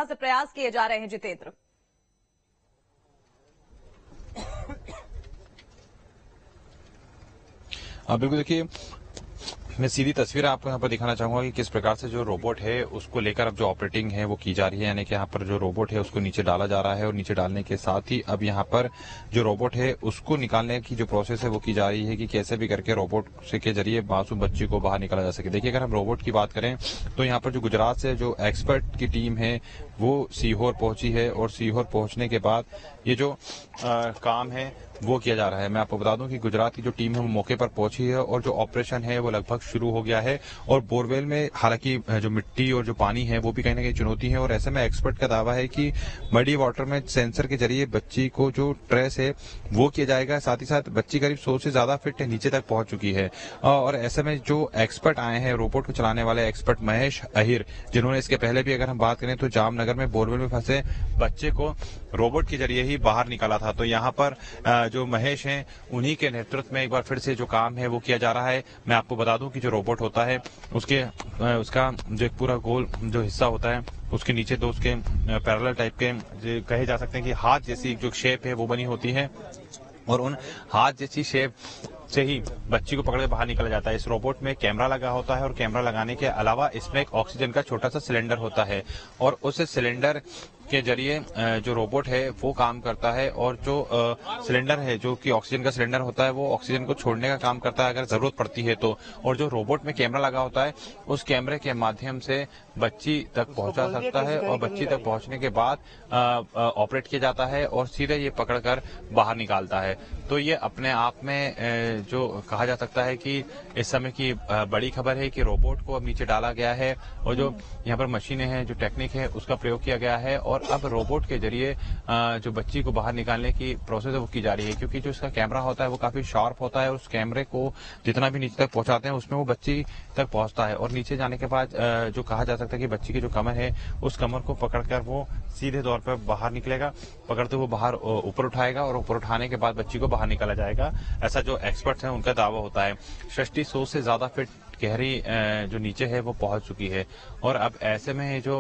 से प्रयास किए जा रहे हैं जितेंद्र। बिल्कुल, देखिए मैं सीधी तस्वीर आपको यहाँ पर दिखाना चाहूंगा कि किस प्रकार से जो रोबोट है उसको लेकर अब जो ऑपरेटिंग है वो की जा रही है। यानी कि यहाँ पर जो रोबोट है उसको नीचे डाला जा रहा है और नीचे डालने के साथ ही अब यहाँ पर जो रोबोट है उसको निकालने की जो प्रोसेस है वो की जा रही है कि कैसे भी करके रोबोट से के जरिए मासूम बच्ची को बाहर निकाला जा सके। देखिए, अगर हम रोबोट की बात करें तो यहाँ पर जो गुजरात से जो एक्सपर्ट की टीम है वो सीहोर पहुंची है और सीहोर पहुंचने के बाद ये जो काम है वो किया जा रहा है। मैं आपको बता दूं कि गुजरात की जो टीम है वो मौके पर पहुंची है और जो ऑपरेशन है वो लगभग शुरू हो गया है। और बोरवेल में हालांकि जो मिट्टी और जो पानी है वो भी कहीं ना कहीं चुनौती है और ऐसे में एक्सपर्ट का दावा है कि मडी वाटर में सेंसर के जरिए बच्ची को जो ट्रेस है वो किया जाएगा। साथ ही साथ बच्ची करीब 100 से ज्यादा फीट नीचे तक पहुंच चुकी है। और ऐसे में जो एक्सपर्ट आए हैं, रोबोट को चलाने वाले एक्सपर्ट महेश अहिर, जिन्होंने इसके पहले भी अगर हम बात करें तो जामनगर में बोरवेल में फंसे बच्चे को रोबोट के जरिए ही बाहर निकाला था। तो यहाँ पर जो महेश हैं उन्हीं के नेतृत्व में एक बार फिर से जो काम है वो किया जा रहा है। मैं आपको बता दूं कि जो रोबोट होता है उसका जो एक पूरा गोल जो हिस्सा होता है उसके नीचे दो उसके पैरेलल टाइप के कहे जा सकते हैं कि हाथ जैसी जो शेप है वो बनी होती है और उन हाथ जैसी शेप से ही बच्ची को पकड़ के बाहर निकला जाता है। इस रोबोट में कैमरा लगा होता है और कैमरा लगाने के अलावा इसमें एक ऑक्सीजन का छोटा सा सिलेंडर होता है और उस सिलेंडर के जरिए जो रोबोट है वो काम करता है और जो सिलेंडर है जो कि ऑक्सीजन का सिलेंडर होता है वो ऑक्सीजन को छोड़ने का काम करता है अगर जरूरत पड़ती है तो। और जो रोबोट में कैमरा लगा होता है उस कैमरे के माध्यम से बच्ची तक पहुंचा सकता है और बच्ची तक पहुंचने के बाद ऑपरेट किया जाता है और सीधे ये पकड़कर बाहर निकालता है। तो ये अपने आप में जो कहा जा सकता है कि इस समय की बड़ी खबर है कि रोबोट को अब नीचे डाला गया है और जो यहाँ पर मशीनें हैं, जो टेक्निक है उसका प्रयोग किया गया है और अब रोबोट के जरिए जो बच्ची को बाहर निकालने की प्रोसेस है वो की जा रही है। क्योंकि जो इसका कैमरा होता है वो काफी शार्प होता है और उस कैमरे को जितना भी नीचे तक पहुंचाते हैं उसमें वो बच्ची तक पहुंचता है और नीचे जाने के बाद जो कहा जा सकता है कि बच्ची की जो कमर है उस कमर को पकड़कर वो सीधे तौर पर बाहर निकलेगा, पकड़ते हुए बाहर ऊपर उठाएगा और ऊपर उठाने के बाद बच्ची को बाहर निकाला जाएगा। ऐसा जो एक्सपर्ट्स हैं उनका दावा होता है। 100 से ज्यादा फीट गहरी जो नीचे है वो पहुंच चुकी है और अब ऐसे में जो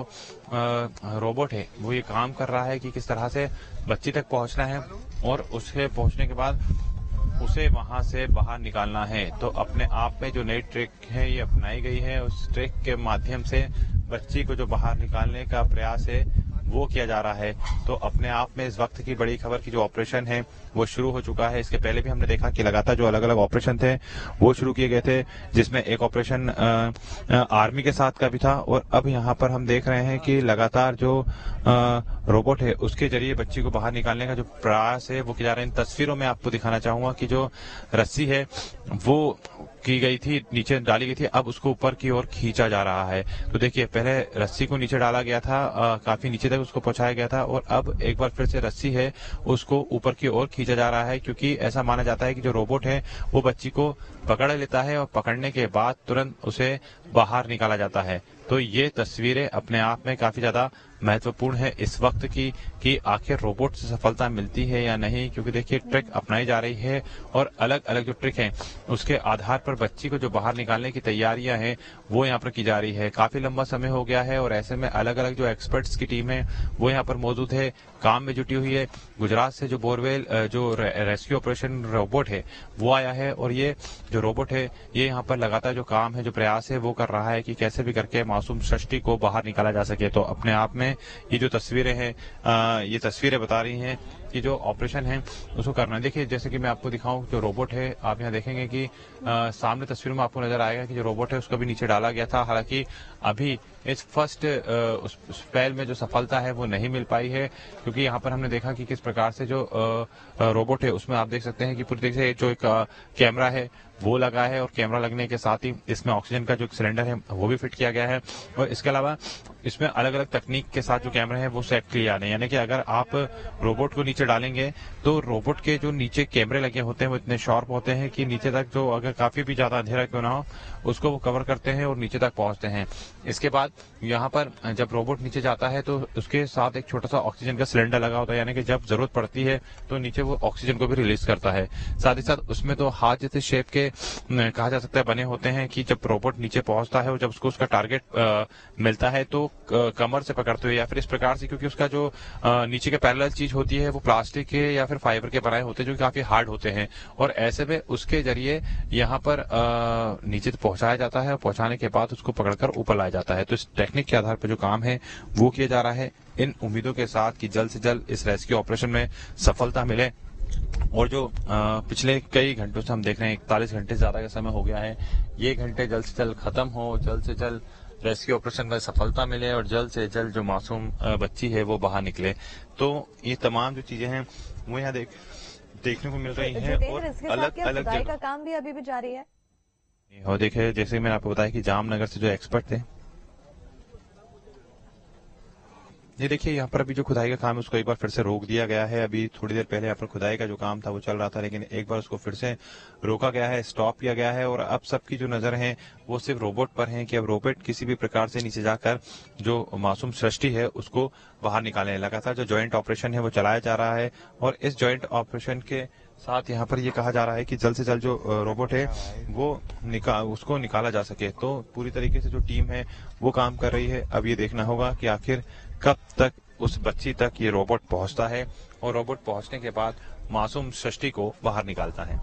रोबोट है वो ये काम कर रहा है कि किस तरह से बच्ची तक पहुंचना है और उसके पहुंचने के बाद उसे वहां से बाहर निकालना है। तो अपने आप में जो नई ट्रिक है ये अपनाई गई है, उस ट्रिक के माध्यम से बच्ची को जो बाहर निकालने का प्रयास है वो किया जा रहा है। तो अपने आप में इस वक्त की बड़ी खबर की जो ऑपरेशन है वो शुरू हो चुका है। इसके पहले भी हमने देखा कि लगातार जो अलग अलग ऑपरेशन थे वो शुरू किए गए थे, जिसमें एक ऑपरेशन आर्मी के साथ का भी था और अब यहाँ पर हम देख रहे हैं कि लगातार जो रोबोट है उसके जरिए बच्ची को बाहर निकालने का जो प्रयास है वो किया जा रहा है। इन तस्वीरों में आपको दिखाना चाहूंगा कि जो रस्सी है वो की गई थी, नीचे डाली गई थी, अब उसको ऊपर की ओर खींचा जा रहा है। तो देखिए, पहले रस्सी को नीचे डाला गया था, काफी नीचे तक उसको पहुंचाया गया था और अब एक बार फिर से रस्सी है उसको ऊपर की ओर खींचा जा रहा है। क्योंकि ऐसा माना जाता है कि जो रोबोट है वो बच्ची को पकड़ लेता है और पकड़ने के बाद तुरंत उसे बाहर निकाला जाता है। तो ये तस्वीरें अपने आप में काफी ज्यादा महत्वपूर्ण है इस वक्त की कि आखिर रोबोट से सफलता मिलती है या नहीं। क्योंकि देखिए, ट्रिक अपनाई जा रही है और अलग अलग जो ट्रिक है उसके आधार पर बच्ची को जो बाहर निकालने की तैयारियां हैं वो यहाँ पर की जा रही है। काफी लंबा समय हो गया है और ऐसे में अलग अलग जो एक्सपर्ट्स की टीम है वो यहाँ पर मौजूद है, काम में जुटी हुई है। गुजरात से जो बोरवेल जो रेस्क्यू ऑपरेशन रोबोट है वो आया है और ये जो रोबोट है ये यहाँ पर लगातार जो काम है, जो प्रयास है वो कर रहा है कि कैसे भी करके मासूम सृष्टि को बाहर निकाला जा सके। तो अपने आप में ये जो तस्वीरें हैं ये तस्वीरें बता रही हैं कि जो ऑपरेशन है उसको करना है। देखिए, जैसे कि मैं आपको दिखाऊं, जो रोबोट है आप यहाँ देखेंगे कि सामने तस्वीर में आपको नजर आएगा कि जो रोबोट है उसको भी नीचे डाला गया था। हालांकि अभी इस फर्स्ट उस पहल में जो सफलता है वो नहीं मिल पाई है क्योंकि यहाँ पर हमने देखा कि किस प्रकार से जो रोबोट है उसमें आप देख सकते हैं कि पूरी तरीके से जो एक कैमरा है वो लगा है और कैमरा लगने के साथ ही इसमें ऑक्सीजन का जो सिलेंडर है वो भी फिट किया गया है और इसके अलावा इसमें अलग अलग तकनीक के साथ जो कैमरे हैं वो सेट किए जा रहे हैं। यानी कि अगर आप रोबोट को नीचे नीचे डालेंगे तो रोबोट के जो नीचे कैमरे लगे होते हैं वो इतने शार्प होते हैं कि नीचे तक जो अगर काफी भी ज्यादा अंधेरा क्यों ना हो उसको वो कवर करते हैं और नीचे तक पहुंचते हैं। इसके बाद यहाँ पर जब रोबोट नीचे जाता है तो उसके साथ एक छोटा सा ऑक्सीजन का सिलेंडर लगा होता है, यानी कि जब जरूरत पड़ती है तो नीचे वो ऑक्सीजन को भी रिलीज करता है। साथ ही साथ उसमें तो हाथ जैसे शेप के कहा जा सकता है बने होते हैं कि जब रोबोट नीचे पहुंचता है और जब उसको उसका टारगेट मिलता है तो कमर से पकड़ते हुए या फिर इस प्रकार से, क्योंकि उसका जो नीचे के पैरेलल चीज होती है वो प्लास्टिक के या फिर फाइबर के बनाए होते हैं जो काफी हार्ड होते हैं, और ऐसे में उसके जरिए यहाँ पर नीचे पहुंचाया जाता है। पहुंचाने के बाद उसको पकड़कर ऊपर लाया जाता है। तो इस टेक्निक के आधार पर जो काम है वो किया जा रहा है, इन उम्मीदों के साथ कि जल्द से जल्द इस रेस्क्यू ऑपरेशन में सफलता मिले। और जो पिछले कई घंटों से हम देख रहे हैं, 41 घंटे से ज्यादा का समय हो गया है, ये घंटे जल्द से जल्द खत्म हो, जल्द से जल्द रेस्क्यू ऑपरेशन में सफलता मिले और जल्द से जल्द जो मासूम बच्ची है वो बाहर निकले। तो ये तमाम जो चीजें हैं वो यहाँ देखने को मिल रही हैं और अलग अलग जगह का काम भी अभी भी जारी है। और देखिए, जैसे मैंने आपको बताया कि जामनगर से जो एक्सपर्ट थे, ये देखिए यहाँ पर अभी जो खुदाई का काम है उसको एक बार फिर से रोक दिया गया है। अभी थोड़ी देर पहले यहाँ पर खुदाई का जो काम था वो चल रहा था, लेकिन एक बार उसको फिर से रोका गया है, स्टॉप किया गया है। और अब सबकी जो नजर है वो सिर्फ रोबोट पर है कि अब रोबोट किसी भी प्रकार से नीचे जाकर जो मासूम सृष्टि है उसको बाहर निकालने। लगातार जो ज्वाइंट ऑपरेशन है वो चलाया जा रहा है और इस ज्वाइंट ऑपरेशन के साथ यहाँ पर ये कहा जा रहा है कि जल्द से जल्द जो रोबोट है वो उसको निकाला जा सके। तो पूरी तरीके से जो टीम है वो काम कर रही है। अब ये देखना होगा कि आखिर कब तक उस बच्ची तक ये रोबोट पहुंचता है और रोबोट पहुंचने के बाद मासूम सृष्टि को बाहर निकालता है।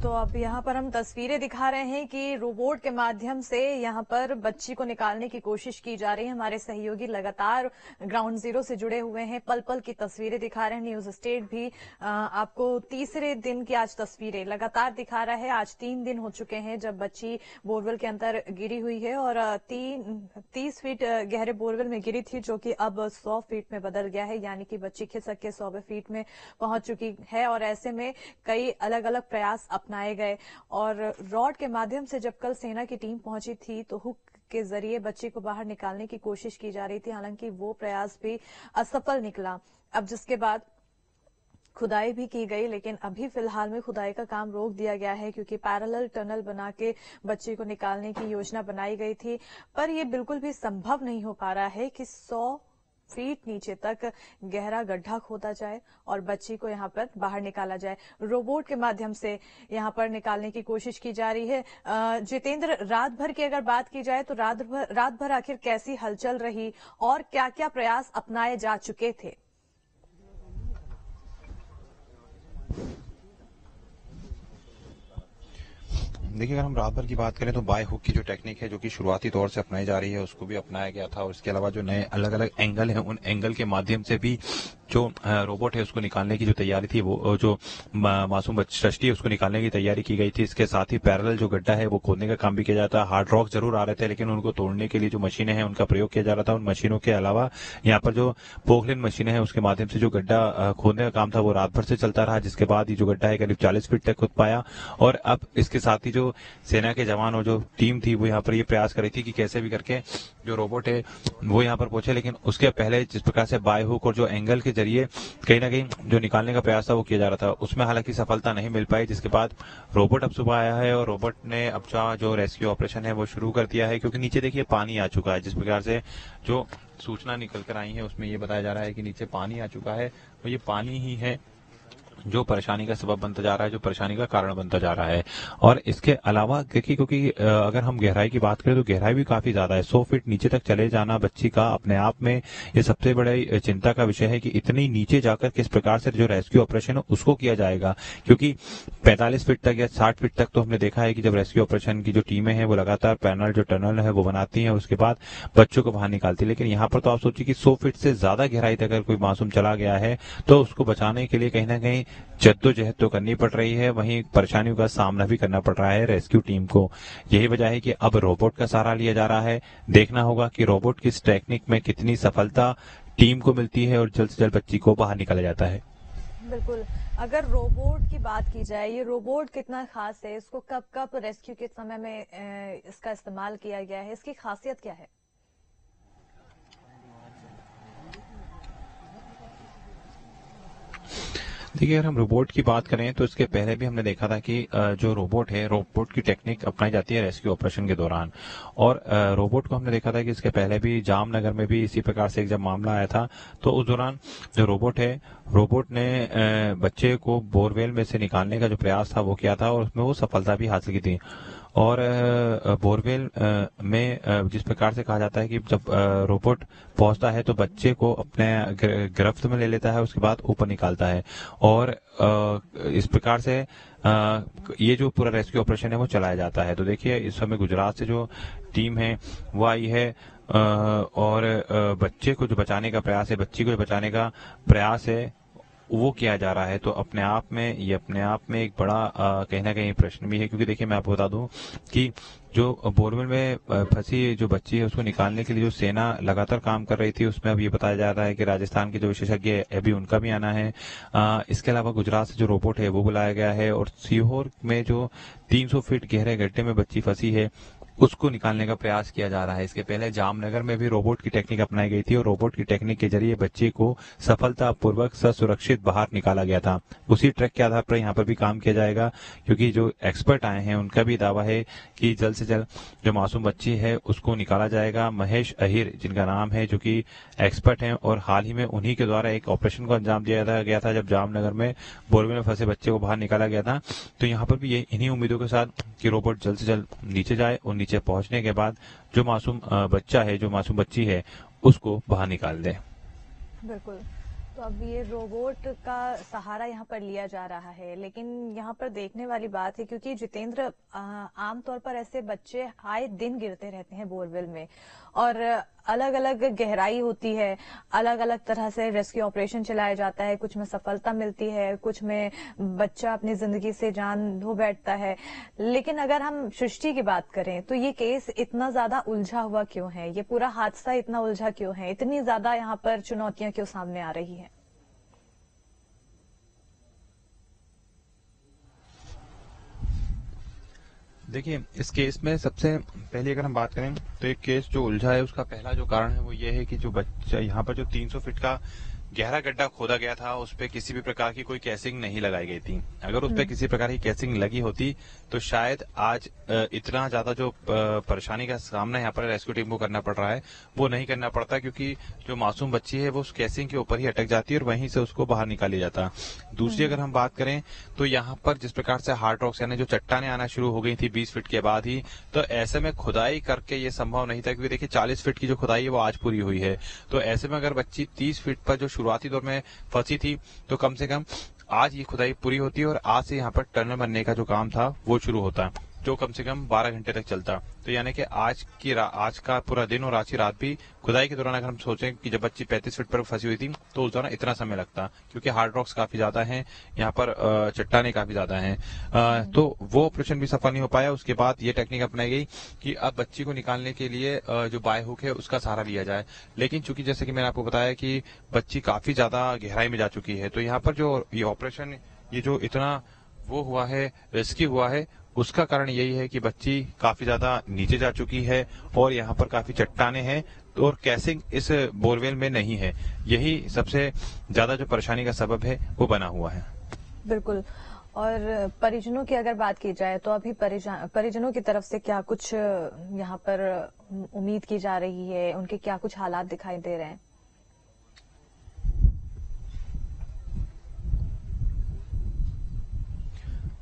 तो अब यहाँ पर हम तस्वीरें दिखा रहे हैं कि रोबोट के माध्यम से यहाँ पर बच्ची को निकालने की कोशिश की जा रही है। हमारे सहयोगी लगातार ग्राउंड जीरो से जुड़े हुए हैं, पल पल की तस्वीरें दिखा रहे हैं। न्यूज स्टेट भी आपको तीसरे दिन की आज तस्वीरें लगातार दिखा रहा है। आज 3 दिन हो चुके हैं जब बच्ची बोरवेल के अंदर गिरी हुई है और 30 फीट गहरे बोरवेल में गिरी थी, जो कि अब 100 फीट में बदल गया है, यानी कि बच्ची खिसक के 100 फीट में पहुंच चुकी है। और ऐसे में कई अलग अलग प्रयास अपनाए गए और रॉड के माध्यम से जब कल सेना की टीम पहुंची थी तो हुक के जरिए बच्ची को बाहर निकालने की कोशिश की जा रही थी, हालांकि वो प्रयास भी असफल निकला। अब जिसके बाद खुदाई भी की गई, लेकिन अभी फिलहाल में खुदाई का काम रोक दिया गया है क्योंकि पैरेलल टनल बना के बच्ची को निकालने की योजना बनाई गई थी। पर यह बिल्कुल भी संभव नहीं हो पा रहा है कि 100 फीट नीचे तक गहरा गड्ढा खोदा जाए और बच्ची को यहाँ पर बाहर निकाला जाए। रोबोट के माध्यम से यहाँ पर निकालने की कोशिश की जा रही है। जितेंद्र, रात भर की अगर बात की जाए तो रात भर आखिर कैसी हलचल रही और क्या क्या प्रयास अपनाए जा चुके थे? देखिए, अगर हम रात भर की बात करें तो बाय हुक की जो टेक्निक है जो कि शुरुआती तौर से अपनाई जा रही है उसको भी अपनाया गया था। और इसके अलावा जो नए अलग अलग एंगल हैं उन एंगल के माध्यम से भी जो रोबोट है उसको निकालने की जो तैयारी थी, वो जो मासूम सृष्टि है उसको निकालने की तैयारी की गई थी। इसके साथ ही पैरेलल जो गड्ढा है वो खोदने का काम भी किया जाता है। हार्ड रॉक जरूर आ रहे थे लेकिन उनको तोड़ने के लिए जो मशीनें हैं उनका प्रयोग किया जा रहा था। उन मशीनों के अलावा यहाँ पर जो पोखलिन मशीनें हैं उसके माध्यम से जो गड्ढा खोदने का काम था वो रात भर से चलता रहा, जिसके बाद ये जो गड्ढा है करीब 40 फीट तक खुद पाया। और अब इसके साथ ही जो सेना के जवान और जो टीम थी वो यहाँ पर ये प्रयास कर रही थी कि कैसे भी करके जो रोबोट है वो यहाँ पर पहुंचे। लेकिन उसके पहले जिस प्रकार से बाय हुक और जो एंगल के जरिए कहीं ना कहीं जो निकालने का प्रयास था वो किया जा रहा था, उसमें हालांकि सफलता नहीं मिल पाई, जिसके बाद रोबोट अब सुबह आया है और रोबोट ने अब जो रेस्क्यू ऑपरेशन है वो शुरू कर दिया है। क्योंकि नीचे देखिए पानी आ चुका है, जिस प्रकार से जो सूचना निकल कर आई है उसमें ये बताया जा रहा है कि नीचे पानी आ चुका है और ये पानी ही है जो परेशानी का सबब बनता जा रहा है, जो परेशानी का कारण बनता जा रहा है। और इसके अलावा देखिए, क्योंकि अगर हम गहराई की बात करें तो गहराई भी काफी ज्यादा है। 100 फीट नीचे तक चले जाना बच्ची का अपने आप में ये सबसे बड़ी चिंता का विषय है कि इतनी नीचे जाकर किस प्रकार से जो रेस्क्यू ऑपरेशन है उसको किया जाएगा। क्योंकि 45 फीट तक या 60 फीट तक तो हमने देखा है कि जब रेस्क्यू ऑपरेशन की जो टीमें हैं वो लगातार पैनल जो टनल है वो बनाती है, उसके बाद बच्चों को बाहर निकालती है। लेकिन यहाँ पर तो आप सोचिए कि 100 फीट से ज्यादा गहराई तक अगर कोई मासूम चला गया है तो उसको बचाने के लिए कहीं ना कहीं जद्दोजहद तो करनी पड़ रही है, वहीं परेशानियों का सामना भी करना पड़ रहा है रेस्क्यू टीम को। यही वजह है कि अब रोबोट का सहारा लिया जा रहा है। देखना होगा कि रोबोट की इस टेक्निक में कितनी सफलता टीम को मिलती है और जल्द से जल्द बच्ची को बाहर निकाला जाता है। बिल्कुल। अगर रोबोट की बात की जाए, ये रोबोट कितना खास है? इसको कब कब रेस्क्यू के समय में इसका इस्तेमाल किया गया है? इसकी खासियत क्या है? देखिए, अगर हम रोबोट की बात करें तो इसके पहले भी हमने देखा था कि जो रोबोट है, रोबोट की टेक्निक अपनाई जाती है रेस्क्यू ऑपरेशन के दौरान। और रोबोट को हमने देखा था कि इसके पहले भी जामनगर में भी इसी प्रकार से एक जब मामला आया था, तो उस दौरान जो रोबोट है, रोबोट ने बच्चे को बोरवेल में से निकालने का जो प्रयास था वो किया था और उसमें वो सफलता भी हासिल की थी। और बोरवेल में जिस प्रकार से कहा जाता है कि जब रोबोट पहुंचता है तो बच्चे को अपने गिरफ्त में ले लेता है, उसके बाद ऊपर निकालता है। और इस प्रकार से ये जो पूरा रेस्क्यू ऑपरेशन है वो चलाया जाता है। तो देखिए, इस समय गुजरात से जो टीम है वो आई है और बच्चे को जो बचाने का प्रयास है, बच्ची को जो बचाने का प्रयास है वो किया जा रहा है। तो अपने आप में एक बड़ा कहीं ना कहीं प्रश्न भी है, क्योंकि देखिए, मैं आपको बता दूं कि जो बोरवेल में फंसी जो बच्ची है उसको निकालने के लिए जो सेना लगातार काम कर रही थी, उसमें अब ये बताया जा रहा है कि राजस्थान के जो विशेषज्ञ है अभी उनका भी आना है। इसके अलावा गुजरात से जो रोबोट है वो बुलाया गया है और सीहोर में जो 300 फीट गहरे गड्ढे में बच्ची फंसी है उसको निकालने का प्रयास किया जा रहा है। इसके पहले जामनगर में भी रोबोट की टेक्निक अपनाई गई थी और रोबोट की टेक्निक के जरिए बच्चे को सफलतापूर्वक सुरक्षित बाहर निकाला गया था। उसी ट्रैक के आधार पर यहाँ पर भी काम किया जाएगा, क्योंकि जो एक्सपर्ट आए हैं उनका भी दावा है कि जल्द से जल्द जो मासूम बच्ची है उसको निकाला जाएगा। महेश अहिर जिनका नाम है, जो कि एक्सपर्ट हैं और हाल ही में उन्हीं के द्वारा एक ऑपरेशन को अंजाम दिया गया था जब जामनगर में बोरवेल में फंसे बच्चे को बाहर निकाला गया था। तो यहाँ पर भी ये इन्हीं उम्मीदों के साथ कि रोबोट जल्द से जल्द नीचे जाए और नीचे पहुंचने के बाद जो मासूम बच्चा है, जो मासूम बच्ची है, उसको बाहर निकाल दे। बिल्कुल। तो अब ये रोबोट का सहारा यहाँ पर लिया जा रहा है, लेकिन यहाँ पर देखने वाली बात है, क्योंकि जितेंद्र, आमतौर पर ऐसे बच्चे आए दिन गिरते रहते हैं बोरवेल में और अलग अलग गहराई होती है, अलग अलग तरह से रेस्क्यू ऑपरेशन चलाया जाता है, कुछ में सफलता मिलती है, कुछ में बच्चा अपनी जिंदगी से जान धो बैठता है। लेकिन अगर हम सृष्टि की बात करें तो ये केस इतना ज्यादा उलझा हुआ क्यों है? ये पूरा हादसा इतना उलझा क्यों है? इतनी ज्यादा यहाँ पर चुनौतियां क्यों सामने आ रही है? देखिए, इस केस में सबसे पहले अगर हम बात करें तो एक केस जो उलझा है उसका पहला जो कारण है वो ये है कि जो बच्चा यहाँ पर जो 300 फीट का गहरा गड्ढा खोदा गया था उस पे किसी भी प्रकार की कोई कैसिंग नहीं लगाई गई थी। अगर उस पे किसी प्रकार की कैसिंग लगी होती तो शायद आज इतना ज्यादा जो परेशानी का सामना यहाँ पर रेस्क्यू टीम को करना पड़ रहा है वो नहीं करना पड़ता, क्योंकि जो मासूम बच्ची है वो उस कैसिंग के ऊपर ही अटक जाती है और वहीं से उसको बाहर निकाल लिया जाता। दूसरी अगर हम बात करें तो यहाँ पर जिस प्रकार से हार्ड रॉक्स यानी जो चट्टानें आना शुरू हो गई थी 20 फीट के बाद ही, तो ऐसे में खुदाई करके ये संभव नहीं था, क्योंकि देखिए 40 फीट की जो खुदाई है वो आज पूरी हुई है। तो ऐसे में अगर बच्ची 30 फीट पर जो शुरुआती दौर में फंसी थी तो कम से कम आज ये खुदाई पूरी होती है और आज से यहाँ पर टनल बनने का जो काम था वो शुरू होता, जो कम से कम 12 घंटे तक चलता। तो यानी कि आज का पूरा दिन और आज की रात भी खुदाई के दौरान अगर हम सोचें कि जब बच्ची 35 फीट पर फंसी हुई थी तो उस दौरान इतना समय लगता, क्योंकि हार्ड रॉक्स काफी ज्यादा हैं यहाँ पर, चट्टानें काफी ज्यादा हैं। तो वो ऑपरेशन भी सफल नहीं हो पाया। उसके बाद ये टेक्निक अपनाई गई कि अब बच्ची को निकालने के लिए जो बाय हुक है उसका सहारा लिया जाए। लेकिन चूंकि जैसे कि मैंने आपको बताया कि बच्ची काफी ज्यादा गहराई में जा चुकी है, तो यहाँ पर जो ये ऑपरेशन, ये जो इतना वो हुआ है, रेस्क्यू हुआ है, उसका कारण यही है कि बच्ची काफी ज्यादा नीचे जा चुकी है और यहाँ पर काफी चट्टानें हैं और कैसिंग इस बोरवेल में नहीं है। यही सबसे ज्यादा जो परेशानी का सबब है वो बना हुआ है। बिल्कुल। और परिजनों की अगर बात की जाए तो अभी परिजनों की तरफ से क्या कुछ यहाँ पर उम्मीद की जा रही है? उनके क्या कुछ हालात दिखाई दे रहे हैं?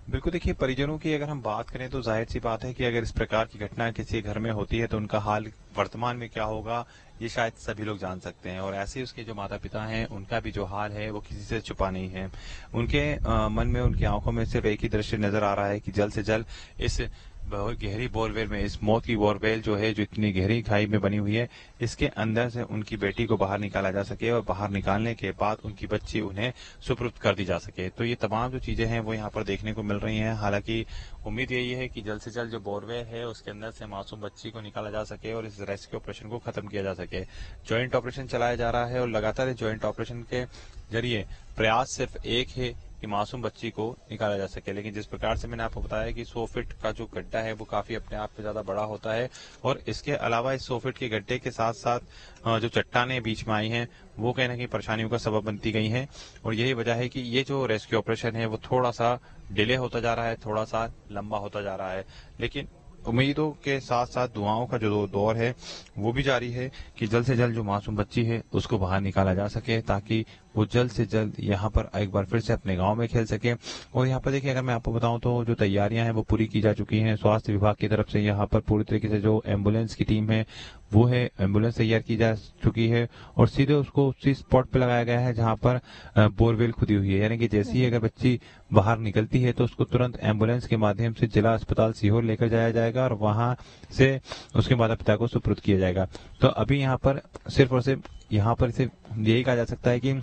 बिल्कुल, देखिए, परिजनों की अगर हम बात करें तो जाहिर सी बात है कि अगर इस प्रकार की घटना किसी घर में होती है तो उनका हाल वर्तमान में क्या होगा ये शायद सभी लोग जान सकते हैं। और ऐसे उसके जो माता पिता हैं उनका भी जो हाल है वो किसी से छुपा नहीं है। उनके मन में, उनकी आंखों में सिर्फ एक ही दृश्य नजर आ रहा है कि जल्द से जल्द इस बहुत गहरी बोरवेल में, इस मौत की बोरवेल जो है, जो इतनी गहरी खाई में बनी हुई है, इसके अंदर से उनकी बेटी को बाहर निकाला जा सके और बाहर निकालने के बाद उनकी बच्ची उन्हें सुपुर्द कर दी जा सके। तो ये तमाम जो चीजें हैं वो यहाँ पर देखने को मिल रही हैं। हालांकि उम्मीद यही है कि जल्द से जल्द जो बोरवेल है उसके अंदर से मासूम बच्ची को निकाला जा सके और इस रेस्क्यू ऑपरेशन को खत्म किया जा सके। ज्वाइंट ऑपरेशन चलाया जा रहा है और लगातार इस ज्वाइंट ऑपरेशन के जरिए प्रयास सिर्फ एक है कि मासूम बच्ची को निकाला जा सके। लेकिन जिस प्रकार से मैंने आपको बताया कि 100 फीट का जो गड्ढा है वो काफी अपने आप में ज्यादा बड़ा होता है और इसके अलावा इस 100 फीट के गड्ढे के साथ साथ जो चट्टानें बीच में आई हैं वो कहीं ना कहीं परेशानियों का सबब बनती गई हैं और यही वजह है कि ये जो रेस्क्यू ऑपरेशन है वो थोड़ा सा डिले होता जा रहा है, थोड़ा सा लंबा होता जा रहा है। लेकिन उम्मीदों के साथ साथ दुआओं का जो दौर है वो भी जारी है कि जल्द से जल्द जो मासूम बच्ची है उसको बाहर निकाला जा सके, ताकि वो जल्द से जल्द यहाँ पर एक बार फिर से अपने गांव में खेल सके। और यहाँ पर देखिए, अगर मैं आपको बताऊं तो जो तैयारियां हैं वो पूरी की जा चुकी हैं। स्वास्थ्य विभाग की तरफ से यहाँ पर पूरी तरीके से जो एम्बुलेंस की टीम है वो है, एम्बुलेंस तैयार की जा चुकी है और सीधे उसको उसी स्पॉट पे लगाया गया है जहाँ पर बोरवेल खुदी हुई है। यानी कि जैसे ही अगर बच्ची बाहर निकलती है तो उसको तुरंत एम्बुलेंस के माध्यम से जिला अस्पताल सीहोर लेकर जाया जाएगा और वहां से उसके माता पिता को सुपुर्द किया जाएगा। तो अभी यहाँ पर सिर्फ और सिर्फ यहाँ पर इसे यही कहा जा सकता है कि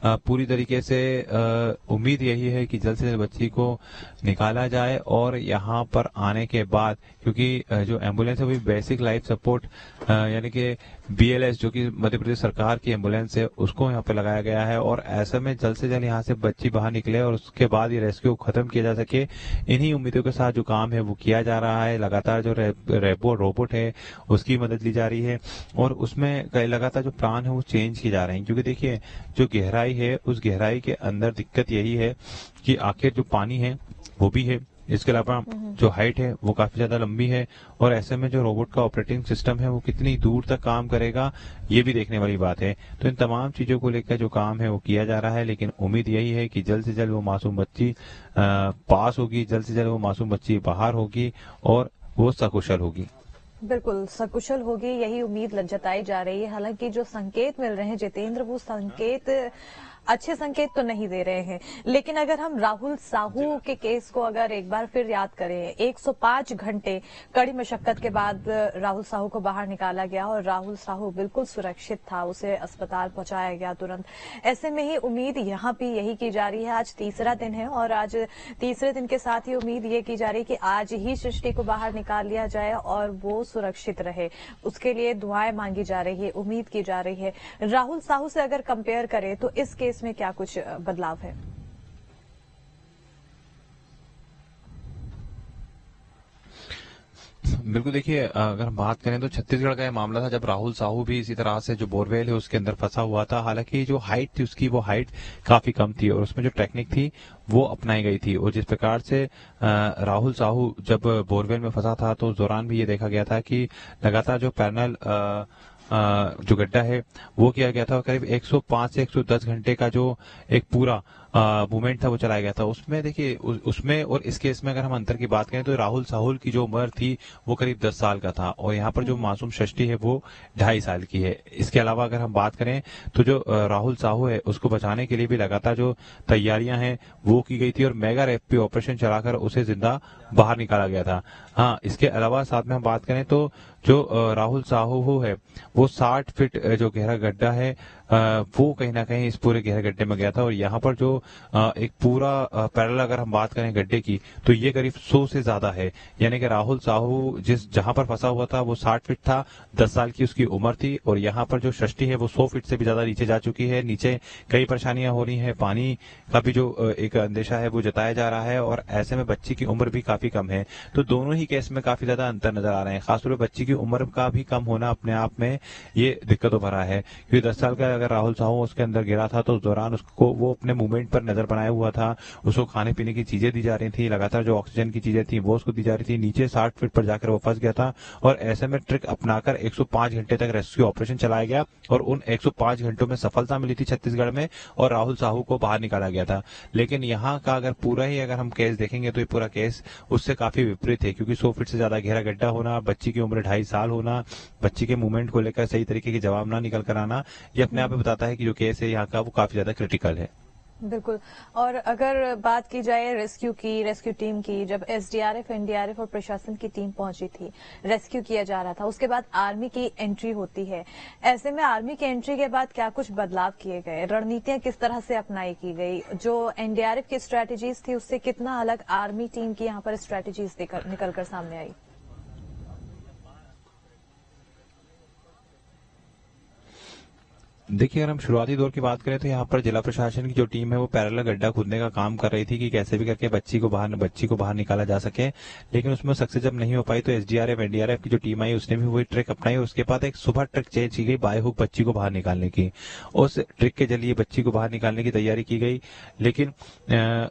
पूरी तरीके से उम्मीद यही है कि जल्द से जल्द बच्ची को निकाला जाए और यहाँ पर आने के बाद, क्योंकि जो एम्बुलेंस है वो बेसिक लाइफ सपोर्ट यानी कि BLS जो कि मध्य प्रदेश सरकार की एम्बुलेंस है उसको यहाँ पे लगाया गया है और ऐसे में जल्द से जल्द यहाँ से बच्ची बाहर निकले और उसके बाद ये रेस्क्यू खत्म किया जा सके। इन्हीं उम्मीदों के साथ जो काम है वो किया जा रहा है। लगातार जो रोबोट है उसकी मदद ली जा रही है और उसमें लगातार जो प्लान है वो चेंज किए जा रहे हैं, क्योंकि देखिए जो गहराई है उस गहराई के अंदर दिक्कत यही है कि आखिर जो पानी है वो भी है, इसके अलावा जो हाइट है वो काफी ज्यादा लंबी है और ऐसे में जो रोबोट का ऑपरेटिंग सिस्टम है वो कितनी दूर तक काम करेगा ये भी देखने वाली बात है। तो इन तमाम चीजों को लेकर जो काम है वो किया जा रहा है, लेकिन उम्मीद यही है कि जल्द से जल्द वो मासूम बच्ची पास होगी, जल्द से जल्द वो मासूम बच्ची बाहर होगी और वो सकुशल होगी। बिल्कुल सकुशल होगी, यही उम्मीद जताई जा रही है। हालांकि जो संकेत मिल रहे हैं जितेंद्र, वो संकेत अच्छे संकेत तो नहीं दे रहे हैं। लेकिन अगर हम राहुल साहू के केस को अगर एक बार फिर याद करें, 105 घंटे कड़ी मशक्कत के बाद राहुल साहू को बाहर निकाला गया और राहुल साहू बिल्कुल सुरक्षित था, उसे अस्पताल पहुंचाया गया तुरंत। ऐसे में ही उम्मीद यहाँ भी यही की जा रही है। आज तीसरा दिन है और आज तीसरे दिन के साथ ही उम्मीद ये की जा रही है कि आज ही सृष्टि को बाहर निकाल लिया जाए और वो सुरक्षित रहे, उसके लिए दुआएं मांगी जा रही है, उम्मीद की जा रही है। राहुल साहू से अगर कंपेयर करें तो इस केस में क्या कुछ बदलाव है? बिल्कुल, देखिए अगर हम बात करें तो छत्तीसगढ़ का यह मामला था जब राहुल साहू भी इसी तरह से जो बोरवेल है उसके अंदर फंसा हुआ था। हालांकि जो हाइट थी उसकी, वो हाइट काफी कम थी और उसमें जो टेक्निक थी वो अपनाई गई थी। और जिस प्रकार से राहुल साहू जब बोरवेल में फंसा था तो उस दौरान भी ये देखा गया था कि लगातार जो पैनल जो गड्ढा है वो किया गया था। करीब 105 से 110 घंटे का जो एक पूरा मूवमेंट था वो चलाया गया था। उसमें देखिए उसमें और इस केस में अगर हम अंतर की बात करें तो राहुल साहुल की जो उम्र थी वो करीब 10 साल का था और यहाँ पर जो मासूम सृष्टि है वो 2.5 साल की है। इसके अलावा अगर हम बात करें तो जो राहुल साहू है उसको बचाने के लिए भी लगातार जो तैयारियां हैं वो की गई थी और मेगा रेस्क्यू ऑपरेशन चलाकर उसे जिंदा बाहर निकाला गया था। हाँ, इसके अलावा साथ में हम बात करें तो जो राहुल साहू है वो 60 फीट जो गहरा गड्ढा है वो कहीं ना कहीं इस पूरे गहरे गड्ढे में गया था और यहाँ पर जो एक पूरा पैरेलल अगर हम बात करें गड्ढे की तो ये करीब 100 से ज्यादा है। यानी कि राहुल साहू जहां पर फंसा हुआ था वो 60 फीट था, 10 साल की उसकी उम्र थी और यहाँ पर जो सृष्टि है वो 100 फीट से भी ज्यादा नीचे जा चुकी है। नीचे कई परेशानियां हो रही है, पानी का भी जो एक अंदेशा है वो जताया जा रहा है और ऐसे में बच्ची की उम्र भी काफी कम है। तो दोनों ही केस में काफी ज्यादा अंतर नजर आ रहे हैं। खासतौर पर बच्ची की उम्र का भी कम होना अपने आप में ये दिक्कतों भरा है, क्योंकि 10 साल का अगर राहुल साहू उसके अंदर गिरा था तो उस दौरान उसको वो अपने मूवमेंट पर नजर बनाया हुआ था, उसको खाने पीने की चीजें दी जा रही थी, लगातार जो ऑक्सीजन की चीजें थी वो उसको दी जा रही थी। नीचे 60 फीट पर जाकर वो फंस गया था और ऐसे में ट्रिक अपनाकर 105 घंटे तक रेस्क्यू ऑपरेशन चलाया गया और उन 105 घंटों में सफलता मिली थी छत्तीसगढ़ में और राहुल साहू को बाहर निकाला गया था। लेकिन यहाँ का अगर हम केस देखेंगे तो ये पूरा केस उससे काफी विपरीत है, क्योंकि 100 फीट से ज्यादा गहरा गड्ढा होना, बच्ची की उम्र 2.5 साल होना, बच्ची के मूवमेंट को लेकर सही तरीके के जवाब ना निकल कर आना, ये अपने आप में बताता है कि जो केस है यहाँ का वो काफी ज्यादा क्रिटिकल है। बिल्कुल। और अगर बात की जाए रेस्क्यू टीम की, जब एसडीआरएफ, एनडीआरएफ और प्रशासन की टीम पहुंची थी, रेस्क्यू किया जा रहा था, उसके बाद आर्मी की एंट्री होती है। ऐसे में आर्मी की एंट्री के बाद क्या कुछ बदलाव किए गए, रणनीतियां किस तरह से अपनाई की गई, जो एनडीआरएफ की स्ट्रैटेजीज थी उससे कितना अलग आर्मी टीम की यहाँ पर स्ट्रैटेजीज निकलकर सामने आई? देखिए, अगर हम शुरुआती दौर की बात करें तो यहाँ पर जिला प्रशासन की जो टीम है वो पैरेलल गड्ढा खोदने का काम कर रही थी कि कैसे भी करके बच्ची को बाहर निकाला जा सके, लेकिन उसमें सक्सेस जब नहीं हो पाई तो एसडीआरएफ एनडीआरएफ की जो टीम आई उसने भी वही ट्रिक अपनाई। उसके बाद एक सुबह ट्रिक चेंज की गई बाय हुक बच्ची को बाहर निकालने की। उस ट्रिक के जरिए बच्ची को बाहर निकालने की तैयारी की गई, लेकिन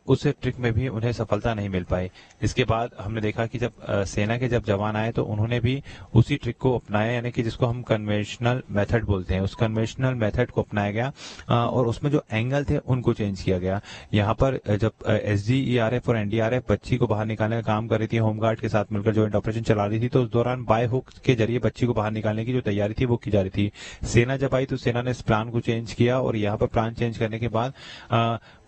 उस ट्रिक में भी उन्हें सफलता नहीं मिल पाई। इसके बाद हमने देखा कि जब सेना के जब जवान आए तो उन्होंने भी उसी ट्रिक को अपनाया, यानी कि जिसको हम कन्वेंशनल मेथड बोलते हैं, उस कन्वेंशनल मेथड को अपनाया गया और उसमें जो एंगल थे उनको चेंज किया गया। यहाँ पर जब एसडीआरएफ और एनडीआरएफ बच्ची को बाहर निकालने का काम कर रही थी, होमगार्ड के साथ मिलकर जॉइंट ऑपरेशन चला रही थी, तो उस दौरान बाय हुक के जरिए बच्ची को बाहर निकालने की जो तैयारी थी वो की जा रही थी। सेना जब आई तो सेना ने इस प्लान को चेंज किया और यहाँ पर प्लान चेंज करने के बाद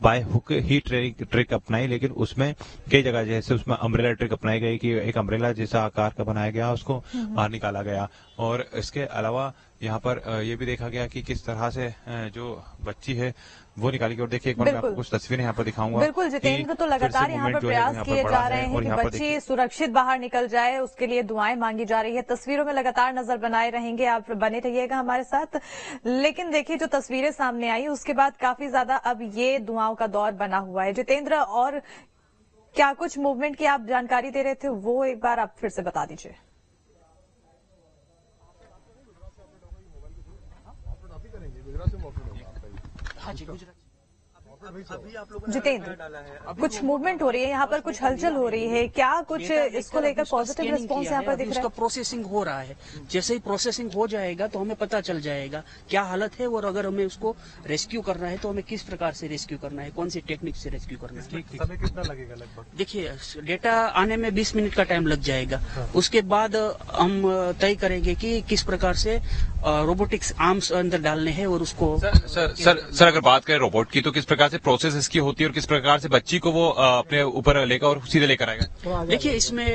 बाय हुक ही ट्रिक अपनाई, लेकिन उसमें कई जगह जैसे उसमें अम्ब्रेला ट्रिक अपनाई गई कि एक अम्ब्रेला जैसा आकार का बनाया गया, उसको बाहर निकाला गया। और इसके अलावा यहाँ पर ये भी देखा गया कि किस तरह से जो बच्ची है वो निकाली गई। और देखिए एक बार मैं आपको कुछ तस्वीरें यहाँ पर दिखाऊंगा। बिल्कुल जितेंद्र, तो लगातार यहाँ पर प्रयास किए जा रहे हैं कि बच्ची सुरक्षित बाहर निकल जाए, उसके लिए दुआएं मांगी जा रही है। तस्वीरों में लगातार नजर बनाए रहेंगे, आप बने रहिएगा हमारे साथ। लेकिन देखिए जो तस्वीरें सामने आई उसके बाद काफी ज्यादा अब ये दुआओं का दौर बना हुआ है। जितेंद्र, और क्या कुछ मूवमेंट की आप जानकारी दे रहे थे वो एक बार आप फिर से बता दीजिए। हाँ जी, गुजरात। जितेंद्र, कुछ मूवमेंट हो रही है यहाँ पर, कुछ हलचल हो रही है, क्या कुछ इसको लेकर पॉजिटिव रिस्पॉन्स यहाँ पर दिख रहा है? उसका प्रोसेसिंग हो रहा है, जैसे ही प्रोसेसिंग हो जाएगा तो हमें पता चल जाएगा क्या हालत है, और अगर हमें उसको रेस्क्यू करना है तो हमें किस प्रकार से रेस्क्यू करना है, कौन सी टेक्निक से रेस्क्यू करना है। समय कितना लगेगा लगभग? देखिए, डेटा आने में 20 मिनट का टाइम लग जाएगा। उसके बाद हम तय करेंगे कि किस प्रकार से रोबोटिक्स आर्म्स अंदर डालने हैं और उसको। सर अगर बात करें रोबोट की तो किस प्रकार से प्रोसेस इसकी होती है और किस प्रकार से बच्ची को वो अपने ऊपर लेकर और सीधे लेकर आएगा? देखिए, इसमें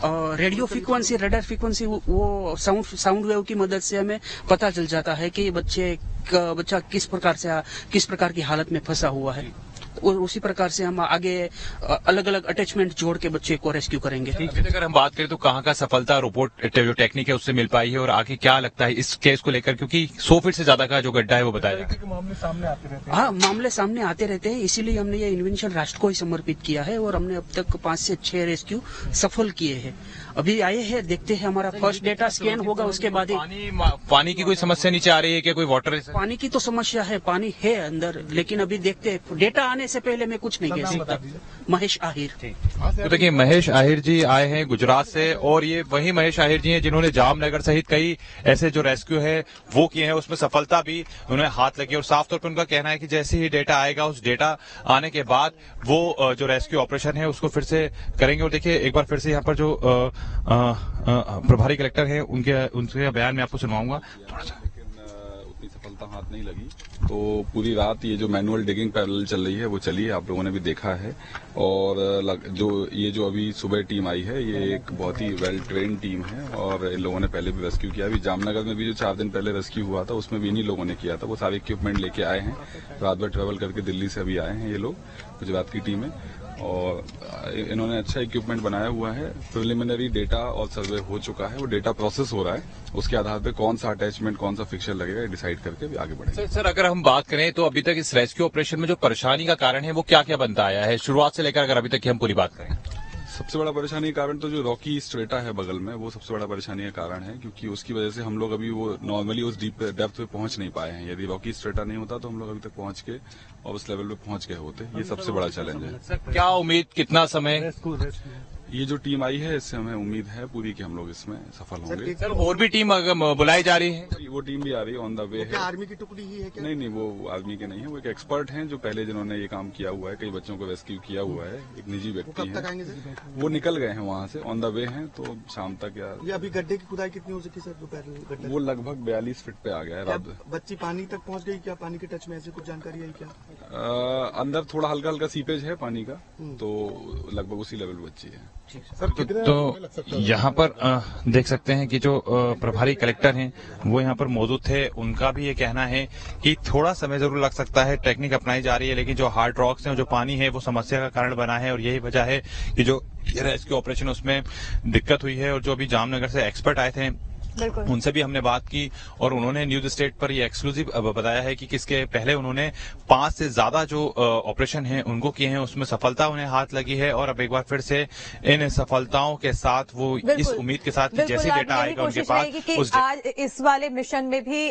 रेडियो फ्रीक्वेंसी, रडार फ्रीक्वेंसी, वो साउंड वेव की मदद से हमें पता चल जाता है कि बच्चा किस प्रकार की हालत में फंसा हुआ है, और उसी प्रकार से हम आगे अलग अलग अटैचमेंट जोड़ के बच्चे को रेस्क्यू करेंगे। अगर हम बात करें तो कहाँ का सफलता रोबोट जो टेक्निक है उससे मिल पाई है, और आगे क्या लगता है इस केस को लेकर, क्योंकि 100 फीट से ज्यादा का जो गड्ढा है वो बताया जाएगा। मामले सामने आते रहते हैं। हाँ, मामले सामने आते रहते हैं, इसीलिए हमने ये इन्वेंशन राष्ट्र को ही समर्पित किया है, और हमने अब तक 5 से 6 रेस्क्यू सफल किए हैं। अभी आए हैं, देखते हैं, हमारा फर्स्ट डेटा स्कैन होगा, उसके बाद पानी की कोई समस्या नीचे आ रही है क्या, कोई वाटर? पानी की तो समस्या है, पानी है अंदर, लेकिन अभी देखते हैं, डेटा आने से पहले मैं कुछ नहीं कह सकता। महेश आहिर। तो देखिए, महेश आहिर जी आए हैं गुजरात से, और ये वही महेश आहिर जी हैं जिन्होंने जामनगर सहित कई ऐसे जो रेस्क्यू है वो किए हैं, उसमें सफलता भी उन्हें हाथ लगी। और साफ तौर पर उनका कहना है कि जैसे ही डेटा आएगा, उस डेटा आने के बाद वो जो रेस्क्यू ऑपरेशन है उसको फिर से करेंगे। और देखिए एक बार फिर से यहाँ पर जो प्रभारी कलेक्टर हैं उनके बयान में आपको सुनवाऊंगा थोड़ा सा। उतनी सफलता हाथ नहीं लगी, तो पूरी रात ये जो मैनुअल डिगिंग पैरेलल चल रही है वो चली है, आप लोगों ने भी देखा है। और जो अभी सुबह टीम आई है, ये एक बहुत ही वेल ट्रेन टीम है, और इन लोगों ने पहले भी रेस्क्यू किया। अभी जामनगर में भी जो 4 दिन पहले रेस्क्यू हुआ था उसमें भी इन्हीं लोगों ने किया था। वो सारे इक्विपमेंट लेके आए हैं, रात भर ट्रेवल करके दिल्ली से अभी आए हैं ये लोग, गुजरात की टीम है, और इन्होंने अच्छा इक्विपमेंट बनाया हुआ है। प्रिलिमिनरी डेटा और सर्वे हो चुका है, वो डेटा प्रोसेस हो रहा है, उसके आधार पे कौन सा अटैचमेंट, कौन सा फिक्सर लगेगा डिसाइड करके आगे बढ़ेंगे। सर अगर हम बात करें तो अभी तक इस रेस्क्यू ऑपरेशन में जो परेशानी का कारण है वो क्या क्या बनता आया है शुरुआत से लेकर, अगर अभी तक की हम पूरी बात करें? सबसे बड़ा परेशानी का कारण तो जो रॉकी स्ट्रेटा है बगल में, वो सबसे बड़ा परेशानी का कारण है, क्योंकि उसकी वजह से हम लोग अभी वो नॉर्मली उस डेप्थ पे पहुंच नहीं पाए हैं। यदि रॉकी स्ट्रेटा नहीं होता तो हम लोग अभी तक पहुंच के और उस लेवल पे पहुंच गए होते। ये सबसे बड़ा चैलेंज है। क्या उम्मीद, कितना समय? ये जो टीम आई है इससे हमें उम्मीद है पूरी कि हम लोग इसमें सफल होंगे। सर और भी टीम बुलाई जा रही है? वो टीम भी आ रही है, ऑन द वे है। आर्मी की टुकड़ी ही है क्या? नहीं, वो आर्मी के नहीं है, वो एक एक्सपर्ट हैं जो पहले जिन्होंने ये काम किया हुआ है, कई बच्चों को रेस्क्यू किया हुआ है, एक निजी व्यक्ति कब तक आएंगे है। सर? वो निकल गए हैं वहाँ से, ऑन द वे हैं, तो शाम तक या ये अभी गड्ढे की खुदाई कितनी हो सकी सर दोपहर गड्ढे? वो लगभग 42 फीट पे आ गया है। क्या बच्ची पानी तक पहुंच गई क्या? पानी के टच में ऐसी कुछ जानकारी है क्या? अंदर थोड़ा हल्का हल्का सीपेज है पानी का, तो लगभग उसी लेवल बच्ची है। सर कितने तो यहाँ पर देख सकते हैं कि जो प्रभारी कलेक्टर हैं वो यहाँ पर मौजूद थे। उनका भी ये कहना है कि थोड़ा समय जरूर लग सकता है, टेक्निक अपनाई जा रही है, लेकिन जो हार्ड रॉक्स हैं, जो पानी है, वो समस्या का कारण बना है और यही वजह है कि जो रेस्क्यू ऑपरेशन उसमें दिक्कत हुई है। और जो अभी जामनगर से एक्सपर्ट आए थे उनसे भी हमने बात की और उन्होंने न्यूज स्टेट पर ये एक्सक्लूसिव बताया है कि किसके पहले उन्होंने 5 से ज्यादा जो ऑपरेशन हैं उनको किए हैं, उसमें सफलता उन्हें हाथ लगी है और अब एक बार फिर से इन सफलताओं के साथ वो इस उम्मीद के साथ कि जैसे डेटा आएगा उनके पास आज इस वाले मिशन में भी